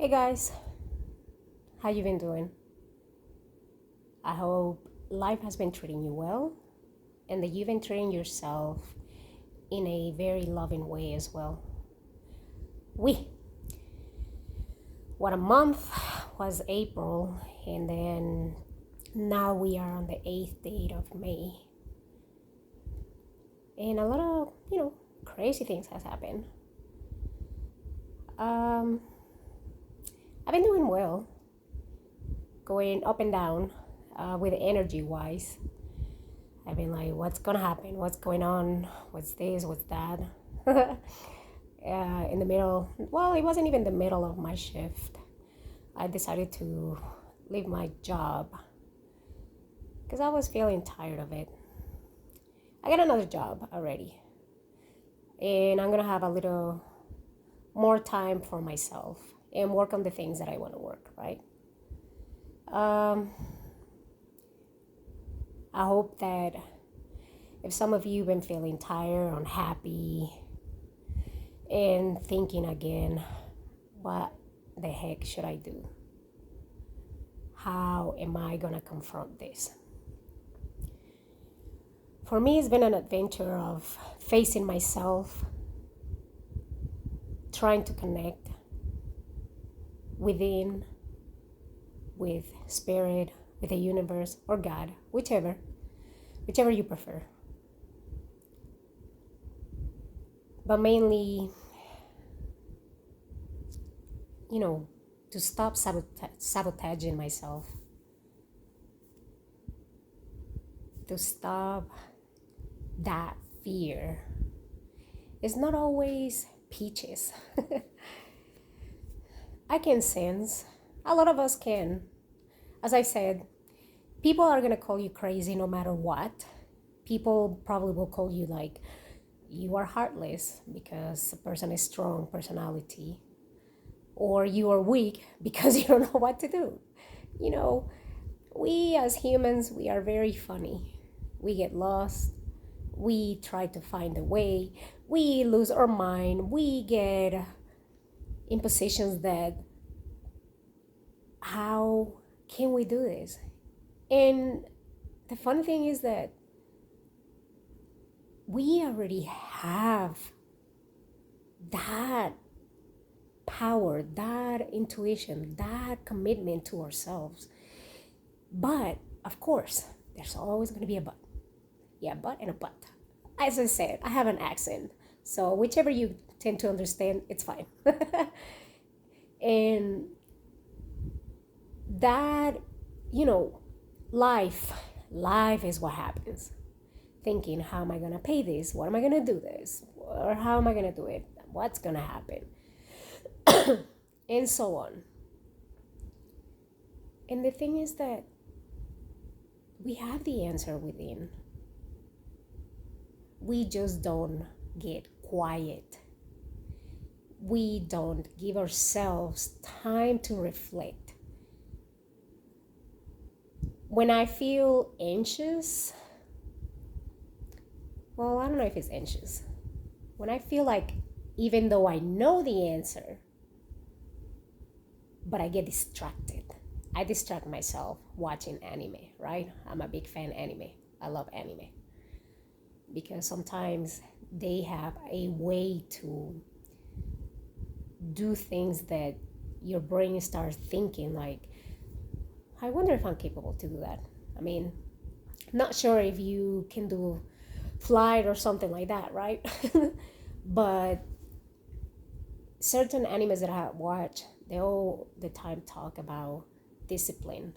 Hey guys, how you been doing? I hope life has been treating you well and that you've been treating yourself in a very loving way as well. We, what a month was April, and then now we are on the 8th day of May. And a lot of, crazy things has happened. Um, I've been doing well, going up and down with energy wise. I've been like, what's gonna happen? What's going on? What's this? What's that? In the middle, well, it wasn't even the middle of my shift. I decided to leave my job because I was feeling tired of it. I got another job already, and I'm gonna have a little more time for myself and work on the things that I want to work, right? Um, I hope that if some of you have been feeling tired, unhappy, and thinking again, what the heck should I do? How am I gonna confront this? For me, it's been an adventure of facing myself, trying to connect within, with spirit, with the universe, or God, whichever you prefer. But mainly, to stop sabotaging myself, to stop that fear. It's not always peaches. I can sense, a lot of us can. As I said, people are gonna call you crazy no matter what. People probably will call you like, you are heartless because a person is strong personality, or you are weak because you don't know what to do. You know, we as humans, we are very funny. We get lost. We try to find a way. We lose our mind. We get in positions that, how can we do this? And the funny thing is that we already have that power, that intuition, that commitment to ourselves. But of course, there's always going to be a but. Yeah, but and a but. As I said, I have an accent, so whichever you tend to understand, it's fine. And that, you know, life is what happens. Thinking, how am I going to pay this? What am I going to do this? Or how am I going to do it? What's going to happen? And so on. And the thing is that we have the answer within. We just don't get quiet. We don't give ourselves time to reflect. When I feel anxious, well, I don't know if it's anxious. When I feel like, even though I know the answer, but I get distracted. I distract myself watching anime, right? I'm a big fan of anime. I love anime. Because sometimes they have a way to do things that your brain starts thinking like, I wonder if I'm capable to do that. I mean, not sure if you can do flight or something like that, right? But certain animes that I watch, they all the time talk about discipline.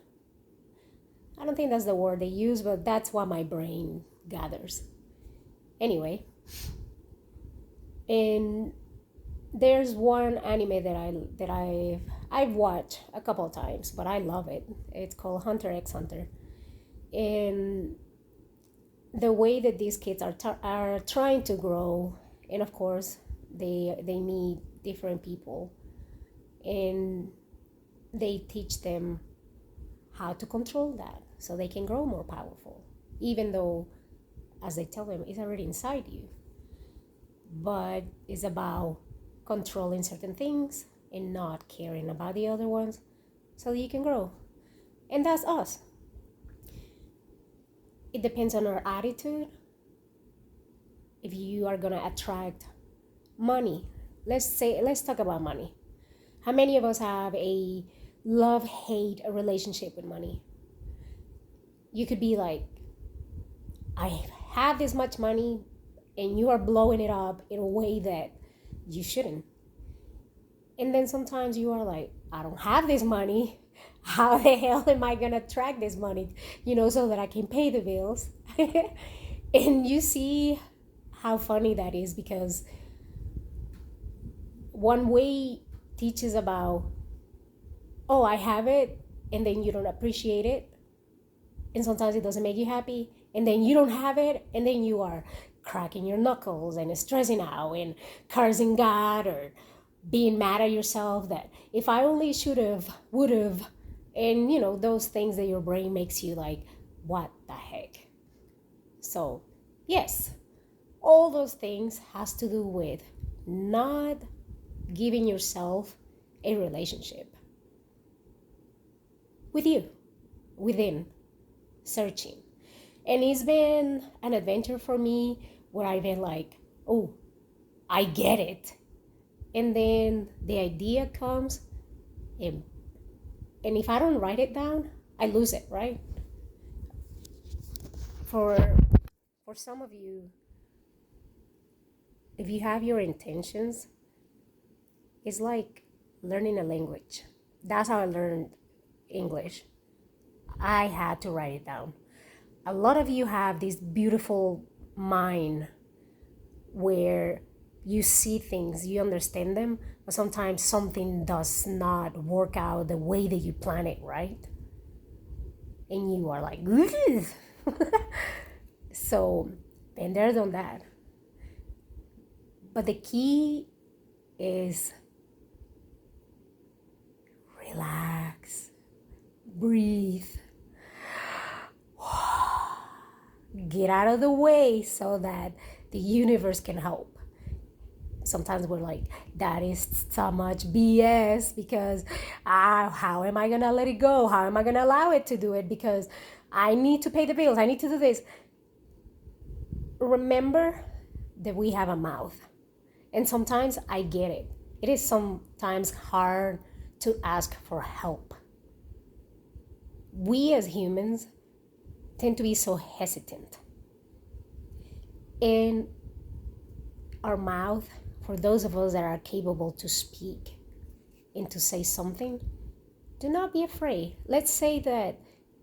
I don't think that's the word they use, but that's what my brain gathers. Anyway, and there's one anime that I've watched a couple of times, but I love it. It's called Hunter x Hunter, and the way that these kids are trying to grow, and of course they meet different people, and they teach them how to control that so they can grow more powerful, even though, as they tell them, it's already inside you. But it's about controlling certain things and not caring about the other ones so that you can grow. And that's us. It depends on our attitude. If you are going to attract money, let's talk about money. How many of us have a love-hate relationship with money? You could be like, I have this much money, and you are blowing it up in a way that you shouldn't. And then sometimes you are like, I don't have this money. How the hell am I gonna track this money, so that I can pay the bills? And you see how funny that is, because one way teaches about, oh, I have it, and then you don't appreciate it, and sometimes it doesn't make you happy, and then you don't have it, and then you are cracking your knuckles and stressing out and cursing God, or being mad at yourself that if I only should have, would have, and those things that your brain makes you like, what the heck? So yes, all those things has to do with not giving yourself a relationship with you, within, searching. And it's been an adventure for me where I've been like, oh, I get it. And then the idea comes, and if I don't write it down, I lose it, right? For some of you, if you have your intentions, it's like learning a language. That's how I learned English. I had to write it down. A lot of you have this beautiful mind where you see things, you understand them, but sometimes something does not work out the way that you plan it, right? And you are like, so, been there, done that. But the key is relax, breathe, get out of the way so that the universe can help. Sometimes we're like, that is so much BS, because how am I gonna let it go? How am I gonna allow it to do it? Because I need to pay the bills, I need to do this. Remember that we have a mouth, and sometimes I get it. It is sometimes hard to ask for help. We as humans tend to be so hesitant. And our mouth, for those of us that are capable to speak and to say something, do not be afraid. Let's say that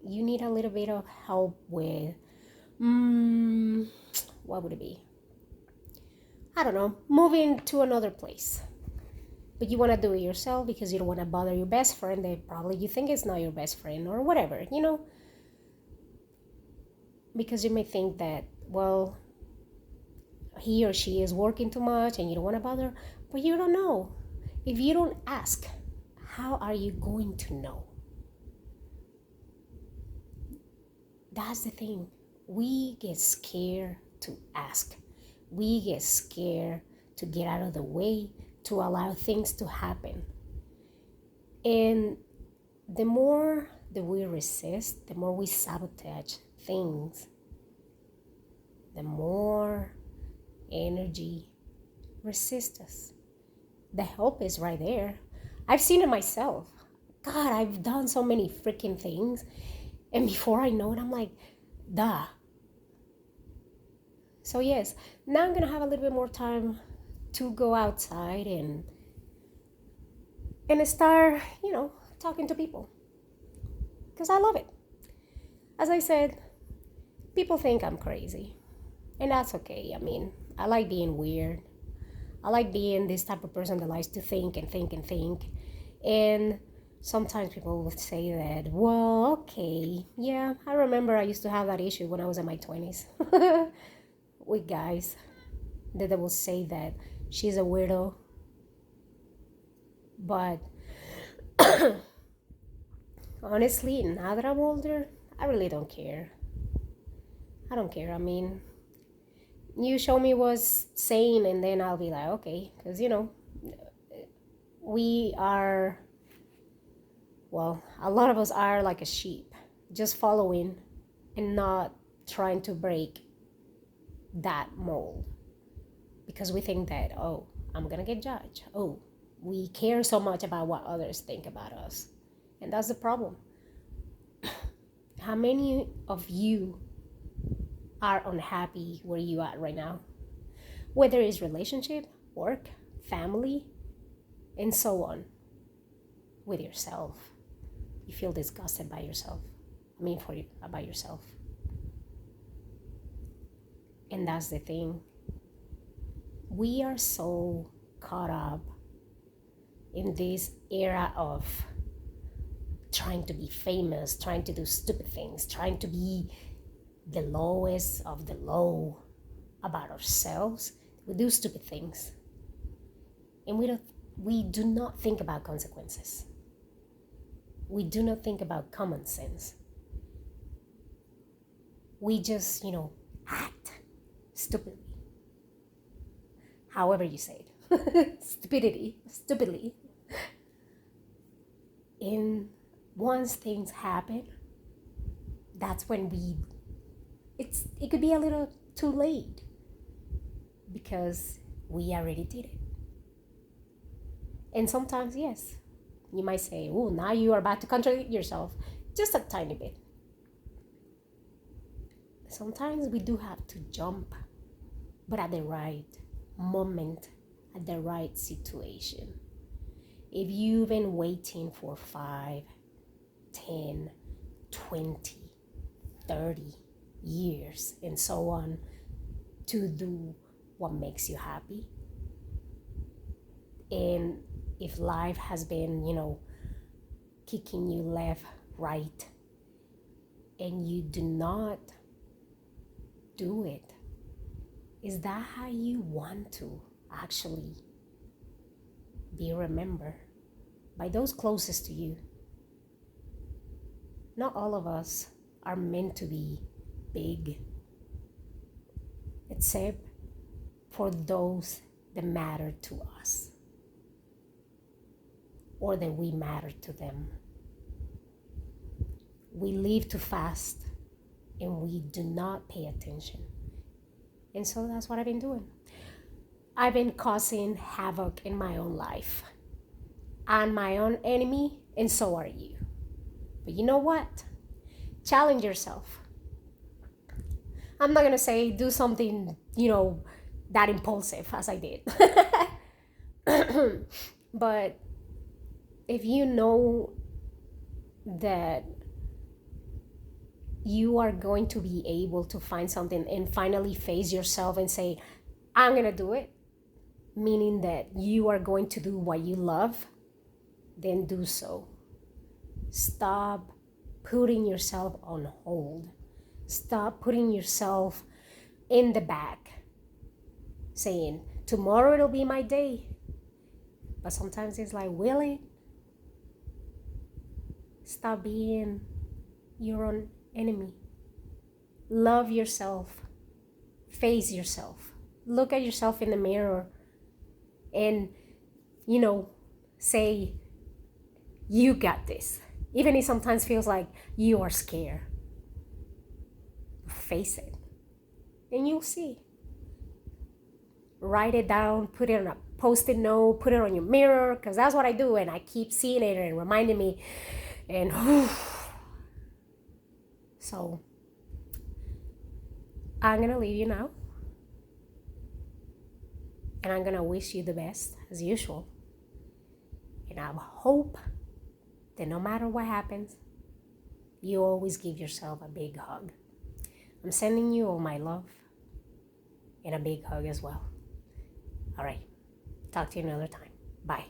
you need a little bit of help with, what would it be? I don't know, moving to another place. But you want to do it yourself because you don't want to bother your best friend that probably you think is not your best friend, or whatever, because you may think that, well, he or she is working too much and you don't want to bother, but you don't know. If you don't ask, how are you going to know? That's the thing. We get scared to ask. We get scared to get out of the way, to allow things to happen. And the more that we resist, the more we sabotage things, the more energy resists us. The help is right there. I've seen it myself. God, I've done so many freaking things, and before I know it, I'm like, duh. So yes, now I'm gonna have a little bit more time to go outside and start, talking to people, because I love it. As I said, people think I'm crazy, and that's okay. I mean, I like being weird. I like being this type of person that likes to think and think and think. And sometimes people will say that, well, okay, yeah, I remember I used to have that issue when I was in my 20s with guys that they will say that she's a weirdo. But honestly, now that I'm older, I really don't care. I don't care. I mean, you show me what's sane, and then I'll be like, okay, because we are, well, a lot of us are like a sheep, just following and not trying to break that mold because we think that, oh, I'm gonna get judged. Oh, we care so much about what others think about us. And that's the problem. How many of you are unhappy where you are right now? Whether it's relationship, work, family, and so on. With yourself. You feel disgusted by yourself. About yourself. And that's the thing. We are so caught up in this era of trying to be famous, trying to do stupid things, trying to be the lowest of the low about ourselves. We do stupid things. And we do not think about consequences. We do not think about common sense. We just, act stupidly. However you say it. Stupidly. And once things happen, that's when it could be a little too late because we already did it. And sometimes, yes, you might say, oh, now you are about to contradict yourself just a tiny bit. Sometimes we do have to jump, but at the right moment, at the right situation. If you've been waiting for 5, 10, 20, 30 years and so on to do what makes you happy, and if life has been, kicking you left, right, and you do not do it, is that how you want to actually be remembered? By those closest to you. Not all of us are meant to be big, except for those that matter to us, or that we matter to them. We live too fast and we do not pay attention. And so that's what I've been doing. I've been causing havoc in my own life. I'm my own enemy, and so are you. But you know what? Challenge yourself. I'm not gonna say do something, that impulsive as I did. But if you know that you are going to be able to find something and finally face yourself and say, I'm gonna do it, meaning that you are going to do what you love, then do so. Stop putting yourself on hold. Stop putting yourself in the back, saying, tomorrow it'll be my day. But sometimes it's like, will it? Stop being your own enemy. Love yourself. Face yourself. Look at yourself in the mirror and, say, you got this. Even if it sometimes feels like you are scared. Face it. And you'll see. Write it down, put it on a post-it note, put it on your mirror, because that's what I do, and I keep seeing it and reminding me. And so I'm gonna leave you now, and I'm gonna wish you the best as usual. And I hope that no matter what happens, you always give yourself a big hug. I'm sending you all my love and a big hug as well. All right, talk to you another time. Bye.